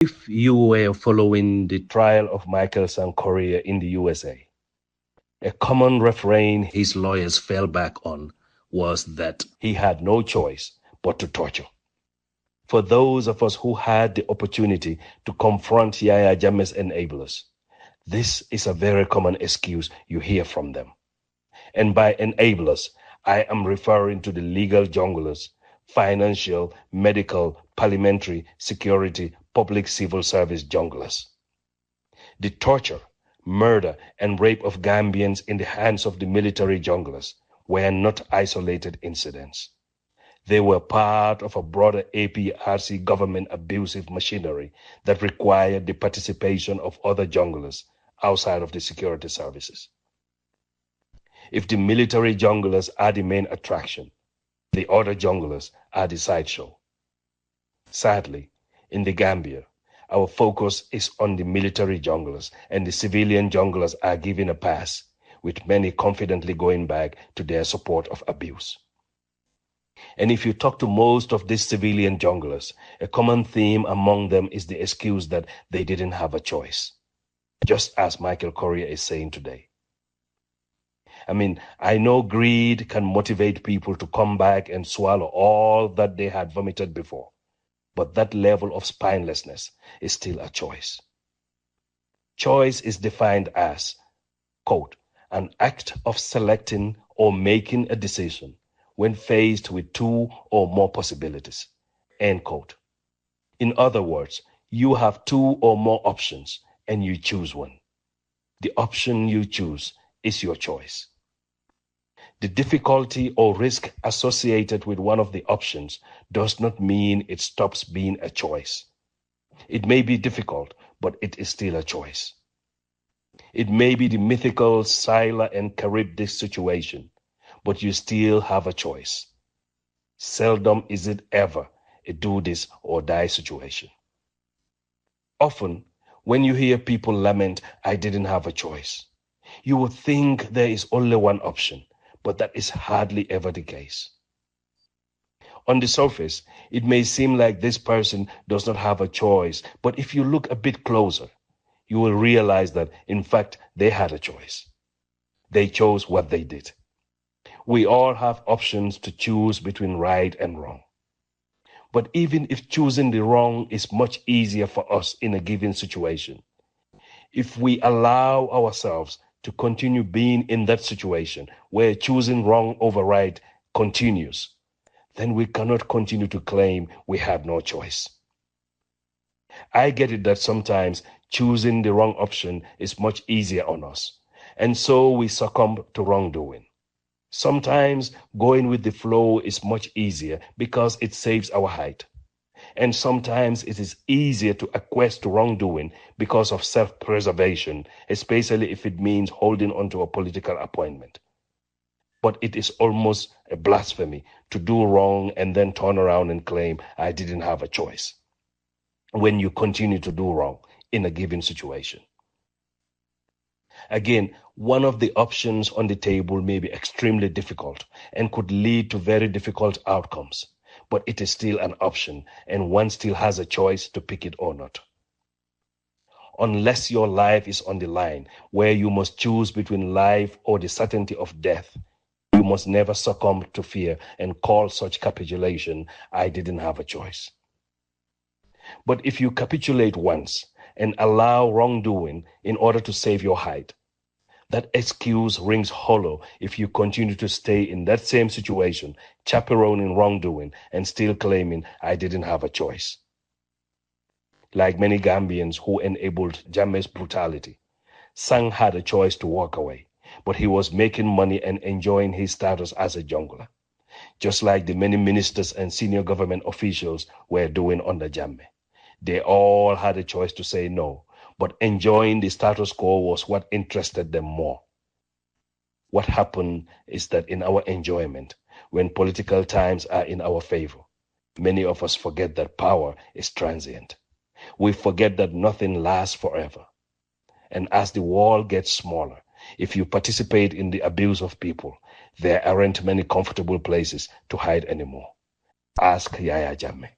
If you were following the trial of Michael Sankoria in the USA, a common refrain his lawyers fell back on was that he had no choice but to torture. For those of us who had the opportunity to confront Yahya Jammeh's enablers, this is a very common excuse you hear from them. And by enablers, I am referring to the legal junglers, financial, medical, parliamentary, security, public civil service junglers. The torture, murder, and rape of Gambians in the hands of the military junglers were not isolated incidents. They were part of a broader APRC government abusive machinery that required the participation of other junglers outside of the security services. If the military junglers are the main attraction, the other junglers are the sideshow. Sadly, in the Gambia, our focus is on the military junglers, and the civilian junglers are given a pass, with many confidently going back to their support of abuse. And if you talk to most of these civilian junglers, a common theme among them is the excuse that they didn't have a choice, just as Michael Correa is saying today. I know greed can motivate people to come back and swallow all that they had vomited before, but that level of spinelessness is still a choice. Choice is defined as, quote, an act of selecting or making a decision when faced with two or more possibilities, end quote. In other words, you have two or more options and you choose one. The option you choose is your choice. The difficulty or risk associated with one of the options does not mean it stops being a choice. It may be difficult, but it is still a choice. It may be the mythical Scylla and Charybdis situation, but you still have a choice. Seldom is it ever a do this or die situation. Often, when you hear people lament, I didn't have a choice, you would think there is only one option, but that is hardly ever the case. On the surface, it may seem like this person does not have a choice, but if you look a bit closer, you will realize that, in fact, they had a choice. They chose what they did. We all have options to choose between right and wrong. But even if choosing the wrong is much easier for us in a given situation, if we allow ourselves to continue being in that situation where choosing wrong over right continues, then we cannot continue to claim we had no choice. I get it that sometimes choosing the wrong option is much easier on us, and so we succumb to wrongdoing. Sometimes going with the flow is much easier because it saves our hide. And sometimes it is easier to acquiesce to wrongdoing because of self-preservation, especially if it means holding on to a political appointment. But it is almost a blasphemy to do wrong and then turn around and claim I didn't have a choice when you continue to do wrong in a given situation. Again, one of the options on the table may be extremely difficult and could lead to very difficult outcomes, but it is still an option and one still has a choice to pick it or not. Unless your life is on the line where you must choose between life or the certainty of death, you must never succumb to fear and call such capitulation, I didn't have a choice. But if you capitulate once and allow wrongdoing in order to save your hide, that excuse rings hollow if you continue to stay in that same situation, chaperoning wrongdoing and still claiming I didn't have a choice. Like many Gambians who enabled Jammeh's brutality, Sang had a choice to walk away, but he was making money and enjoying his status as a jungler, just like the many ministers and senior government officials were doing under Jammeh. They all had a choice to say no, but enjoying the status quo was what interested them more. What happened is that in our enjoyment, when political times are in our favor, many of us forget that power is transient. We forget that nothing lasts forever. And as the world gets smaller, if you participate in the abuse of people, there aren't many comfortable places to hide anymore. Ask Yahya Jammeh.